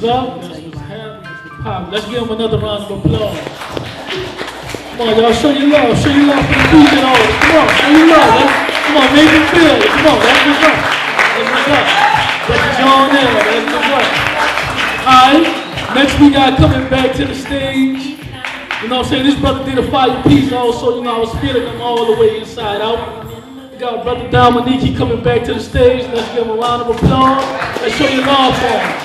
Mrs. Up, that's Mr. Harris, Mr. Pop. Let's give them another round of applause. Come on, y'all, show your love for the music artists. Come on, show your love. Come on, make it feel it. Come on, that's what's up. That's what's up. That's John Hill. That's what's up. Alright, next we got coming back to the stage. You know what I'm saying? This brother did a fire piece also, you know, I was feeling him all the way inside out. We got brother Dominique coming back to the stage. Let's give him a round of applause. Let's show your love for him.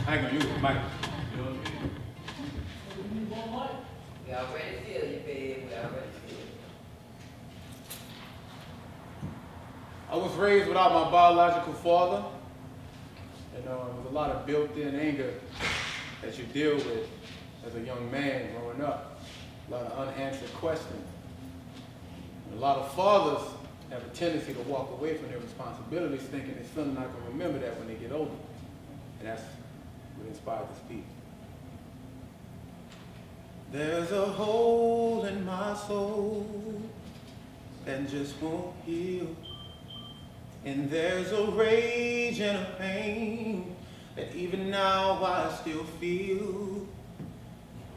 I ain't gonna use the mic. We already feel you, babe. We already feel you. I was raised without my biological father. And there was a lot of built-in anger that you deal with as a young man growing up. A lot of unanswered questions. And a lot of fathers have a tendency to walk away from their responsibilities thinking their son not going to remember that when they get older. And that's what inspired this piece. There's a hole in my soul that just won't heal. And there's a rage and a pain that even now I still feel.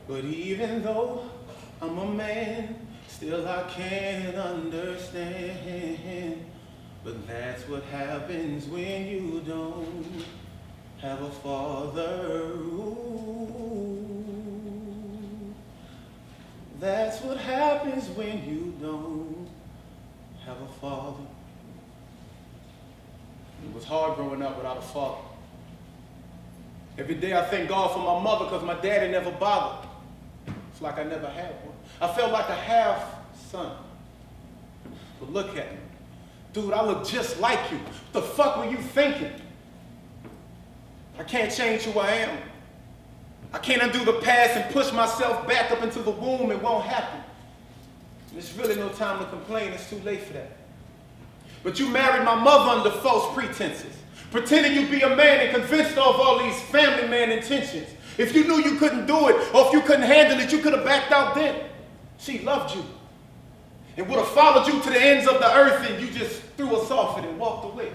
But even though I'm a man, still I can't understand. But that's what happens when you don't have a father. Ooh. That's what happens when you don't have a father. It was hard growing up without a father. Every day I thank God for my mother because my daddy never bothered. It's like I never had one. I felt like a half son. But look at me. Dude, I look just like you. What the fuck were you thinking? I can't change who I am. I can't undo the past and push myself back up into the womb. It won't happen. And there's really no time to complain. It's too late for that. But you married my mother under false pretenses, pretending you'd be a man and convinced of all these family man intentions. If you knew you couldn't do it, or if you couldn't handle it, you could have backed out then. She loved you and would have followed you to the ends of the earth, and you just threw us off it and walked away.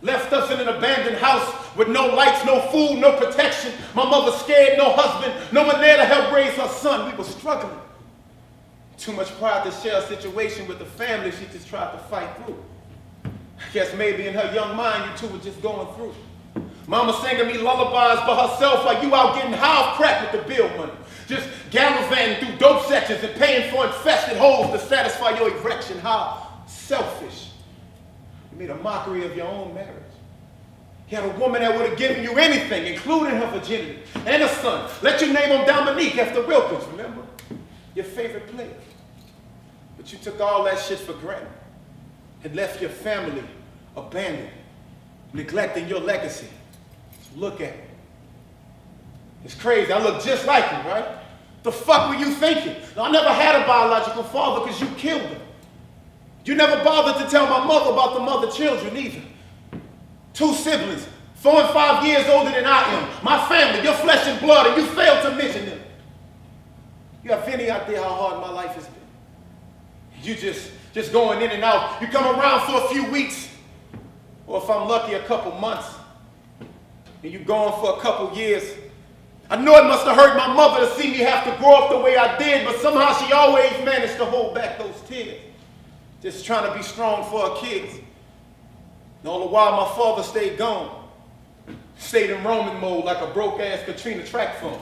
Left us in an abandoned house with no lights, no food, no protection. My mother scared, no husband, no one there to help raise her son. We were struggling. Too much pride to share a situation with the family she just tried to fight through. I guess maybe in her young mind you two were just going through. Mama singing me lullabies by herself like you out getting high off crack with the bill money. Just gallivanting through dope sections and paying for infested holes to satisfy your erection. How selfish. You made a mockery of your own marriage. You had a woman that would have given you anything, including her virginity, and a son. Let you name him Dominique after Wilkins, remember? Your favorite player. But you took all that shit for granted and left your family abandoned, neglecting your legacy. So look at me. It's crazy. I look just like you, right? The fuck were you thinking? Now, I never had a biological father because you killed him. You never bothered to tell my mother about the mother children either. 2 siblings, 4 and 5 years older than I am. My family, your flesh and blood, and you failed to mention them. You have any idea how hard my life has been? You just going in and out. You come around for a few weeks, or if I'm lucky, a couple months, and you gone for a couple years. I know it must have hurt my mother to see me have to grow up the way I did, but somehow she always managed to hold back those tears. Just trying to be strong for her kids. And all the while, my father stayed gone. Stayed in Roman mode like a broke-ass Katrina track phone.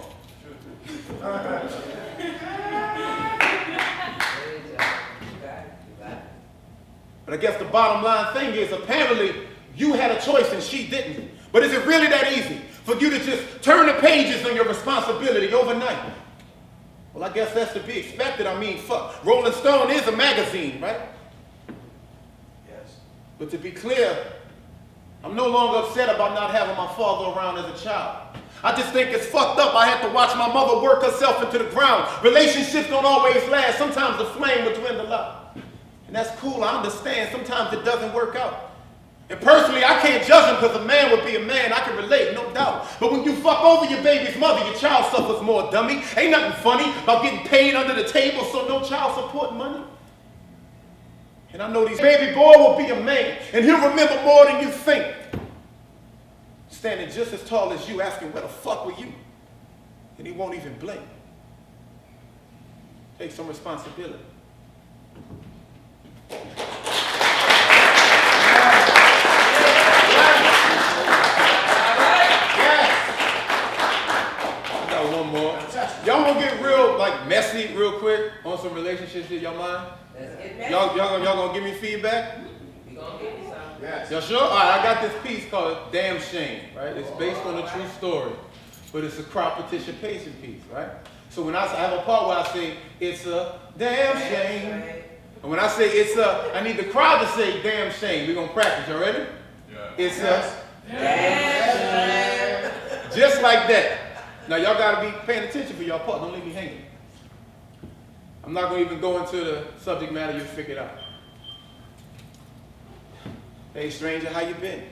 But I guess the bottom line thing is, apparently, you had a choice and she didn't. But is it really that easy for you to just turn the pages on your responsibility overnight? Well, I guess that's to be expected. I mean, fuck. Rolling Stone is a magazine, right? Yes. But to be clear, I'm no longer upset about not having my father around as a child. I just think it's fucked up. I had to watch my mother work herself into the ground. Relationships don't always last. Sometimes the flame will dwindle out. And that's cool, I understand. Sometimes it doesn't work out. And personally, I can't judge him because a man would be a man. I can relate, no doubt. But when you fuck over your baby's mother, your child suffers more, dummy. Ain't nothing funny about getting paid under the table so no child support money. And I know these baby boy will be a man, and he'll remember more than you think. Standing just as tall as you, asking where the fuck were you? And he won't even blink. Take some responsibility. Y'all gonna get real, like, messy real quick on some relationships here, y'all mind? Let's get messy. Y'all gonna give me feedback? We gonna give you some. Yes. Y'all sure? All right, I got this piece called Damn Shame, right? It's based on a true story, but it's a crowd participation piece, right? So when I have a part where I say, it's a damn shame, and when I say it's a, I need the crowd to say damn shame. We're gonna practice, y'all ready? Yeah. It's a damn shame. Just like that. Now y'all gotta be paying attention for y'all part. Don't leave me hanging. I'm not gonna even go into the subject matter. You'll figure it out. Hey stranger, how you been?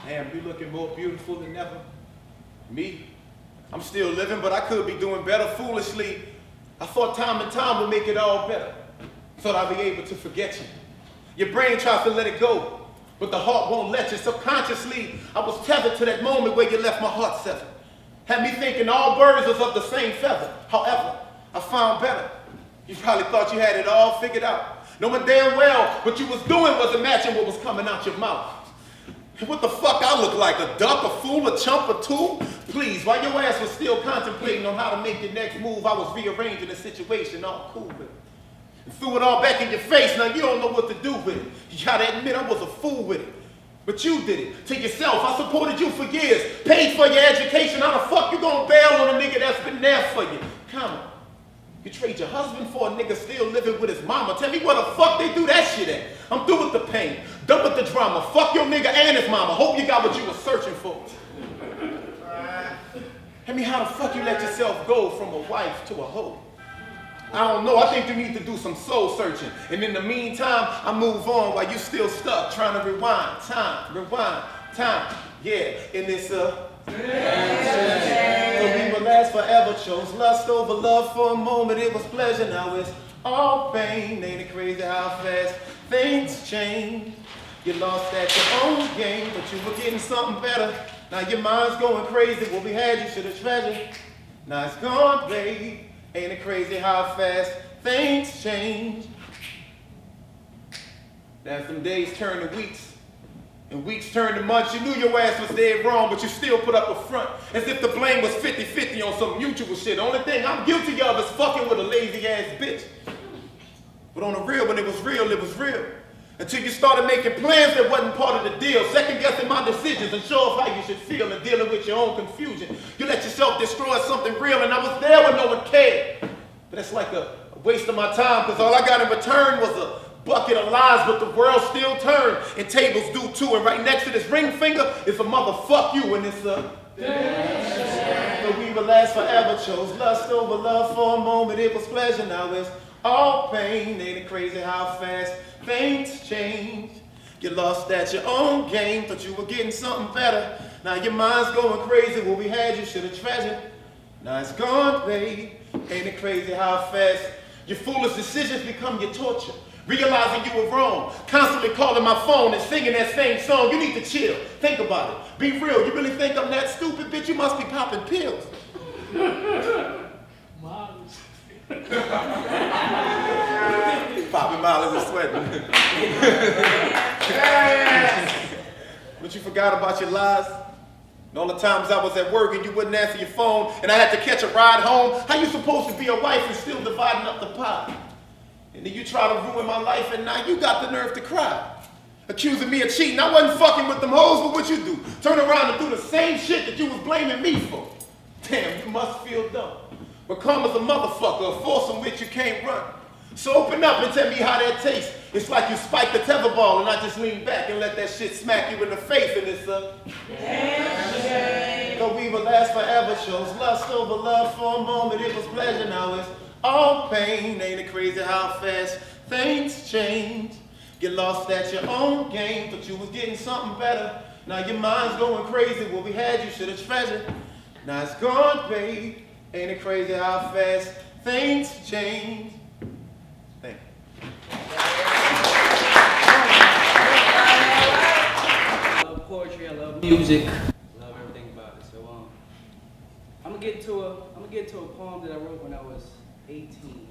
Damn, you looking more beautiful than ever. Me? I'm still living, but I could be doing better. Foolishly, I thought time and time would make it all better. Thought I'd be able to forget you. Your brain tries to let it go, but the heart won't let you. Subconsciously, I was tethered to that moment where you left my heart severed. Had me thinking all birds was of the same feather. However, I found better. You probably thought you had it all figured out. Knowing damn well what you was doing wasn't matching what was coming out your mouth. What the fuck I look like? A duck, a fool, a chump, a tool? Please, while your ass was still contemplating on how to make your next move, I was rearranging the situation, all cool with it. And threw it all back in your face, now you don't know what to do with it. You gotta admit I was a fool with it. But you did it, to yourself. I supported you for years, paid for your education. How the fuck you gonna bail on a nigga that's been there for you? Come on. You trade your husband for a nigga still living with his mama. Tell me where the fuck they do that shit at. I'm through with the pain, done with the drama. Fuck your nigga and his mama. Hope you got what you were searching for. Tell me how the fuck you let yourself go from a wife to a hoe. I don't know, I think you need to do some soul searching. And in the meantime, I move on while you still stuck, trying to rewind time. Yeah, and it's a so we will last forever, chose lust over love for a moment, it was pleasure, now it's all pain. Ain't it crazy how fast things change? You lost at your own game, but you were getting something better. Now your mind's going crazy, what we had you should have treasured. Now it's gone, babe. Ain't it crazy how fast things change? Now some days turn to weeks, and weeks turn to months. You knew your ass was dead wrong, but you still put up a front, as if the blame was 50-50 on some mutual shit. The only thing I'm guilty of is fucking with a lazy ass bitch. But on the real, when it was real, it was real. Until you started making plans that wasn't part of the deal, second guessing my decisions and show off how you should feel and dealing with your own confusion. You let yourself destroy something real, and I was there when no one cared. But that's like a waste of my time, because all I got in return was a bucket of lies, but the world still turned, and tables do too. And right next to this ring finger is a motherfuck you, and it's a but we will last forever, chose lust over love for a moment, it was pleasure, now it's all pain. Ain't it crazy how fast things change? You lost at your own game, thought you were getting something better. Now your mind's going crazy, what we had you should have treasured. Now it's gone, babe. Ain't it crazy how fast your foolish decisions become your torture? Realizing you were wrong, constantly calling my phone and singing that same song. You need to chill, think about it, be real. You really think I'm that stupid, bitch? You must be popping pills. Popping miles and sweating. But you forgot about your lies? And all the times I was at work and you wouldn't answer your phone and I had to catch a ride home. How you supposed to be a wife and still dividing up the pie? And then you try to ruin my life and now you got the nerve to cry. Accusing me of cheating. I wasn't fucking with them hoes, but what you do? Turn around and do the same shit that you was blaming me for. Damn, you must feel dumb. But karma's a motherfucker, a force from which you can't run. So open up and tell me how that tastes. It's like you spiked the tether ball and I just lean back and let that shit smack you in the face, and it's a damn. Though we will last forever, shows lust over love for a moment, it was pleasure, now it's all pain. Ain't it crazy how fast things change? You lost at your own game, but you was getting something better. Now your mind's going crazy, what we had you should have treasured. Now it's gone, babe. Ain't it crazy how fast things change? Thank you. music. Love everything about it. So I'm gonna get to a poem that I wrote when I was 18.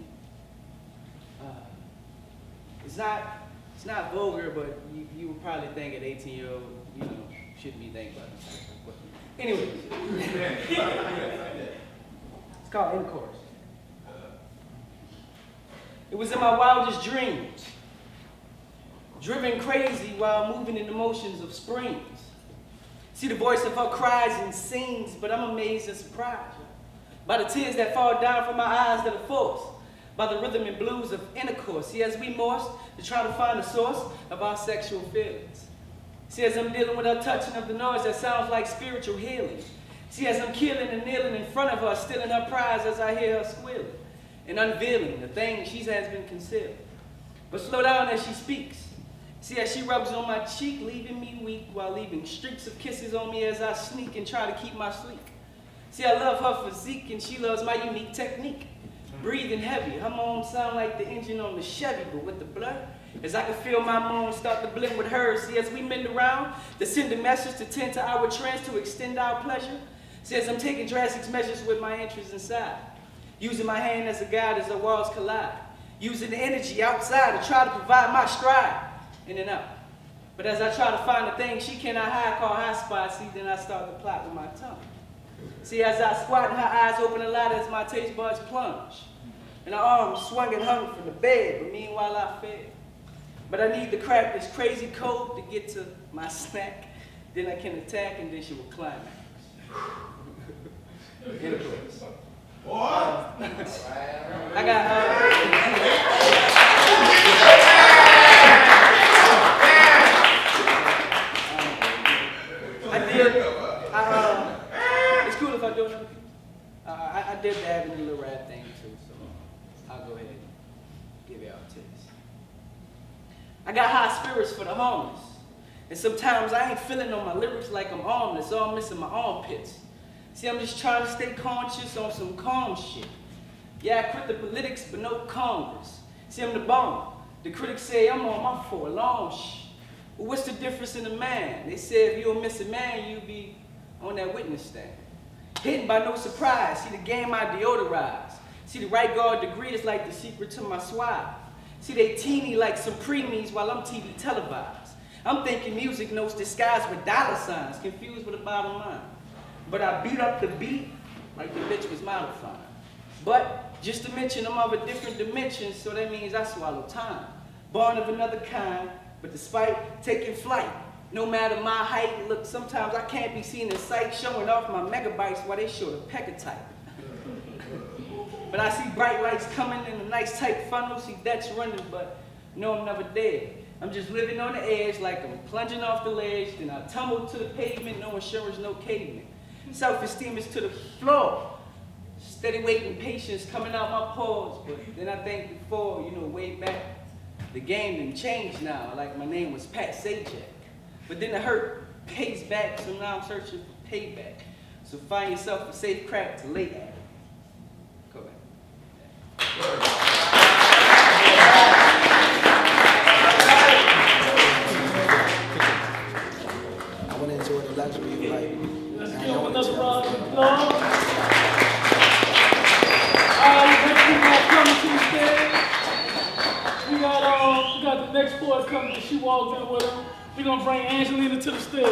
It's not vulgar, but you would probably think an 18-year-old, shouldn't be thinking about it. But anyway, it's called Intercourse. It was in my wildest dreams, driven crazy while moving in the motions of springs. See the voice of her cries and sings, but I'm amazed and surprised by the tears that fall down from my eyes that are forced by the rhythm and blues of intercourse. See, as we morse to try to find the source of our sexual feelings. See, as I'm dealing with her touching of the noise that sounds like spiritual healing. See, as I'm killing and kneeling in front of her, stealing her prize as I hear her squealing and unveiling the thing she has been concealed. But slow down as she speaks. See, as she rubs on my cheek, leaving me weak while leaving streaks of kisses on me as I sneak and try to keep my sleep. See, I love her physique and she loves my unique technique. Breathing heavy, her moans sound like the engine on the Chevy, but with the blur, as I can feel my moans start to blend with hers. See, as we mend around to send a message to tend to our trends to extend our pleasure. See, as I'm taking drastic measures with my interests inside, using my hand as a guide as the walls collide, using the energy outside to try to provide my stride in and out. But as I try to find the thing she cannot hide, call high spot, see, then I start to plot with my tongue. See, as I squat and her eyes open a lot as my taste buds plunge, and her arms swung and hung from the bed, but meanwhile I fed. But I need to crack this crazy code to get to my snack, then I can attack and then she will climax. Intercourse. I got it's cool if I do another piece. I did the Avenue Little Rap thing too, so I'll go ahead and give y'all a taste. I got high spirits for the homeless, and sometimes I ain't feeling on my lyrics like I'm armless, so I'm missing my armpits. See, I'm just trying to stay conscious on some calm shit. Yeah, I quit the politics, but no Congress. See, I'm the bomb. The critics say I'm on my forlorn shit. Well, what's the difference in a man? They say if you're a missing man, you be on that witness stand. Hidden by no surprise. See, the game I deodorize. See, the right guard degree is like the secret to my swag. See, they teeny like some preemies while I'm TV televised. I'm thinking music notes disguised with dollar signs, confused with a bottom line. But I beat up the beat like the bitch was modifying. But just to mention I'm of a different dimension, so that means I swallow time. Born of another kind, but despite taking flight, no matter my height, look, sometimes I can't be seen in sight showing off my megabytes while they show the pegatype. But I see bright lights coming in a nice tight funnel, see that's running, but no, I'm never dead. I'm just living on the edge like I'm plunging off the ledge, then I tumble to the pavement, no insurance, no cavement. Self-esteem is to the floor. Steady waiting, patience coming out my pores, but then I think before, way back, the game didn't change now, like my name was Pat Sajak. But then the hurt pays back, so now I'm searching for payback. So find yourself a safe crack to lay at. Go back. I want to enjoy the luxury of life. Let's give him another round of applause. Alright, next people coming to the stage. We got the next boy coming. She walked in with him. We're gonna bring Angelina to the stage.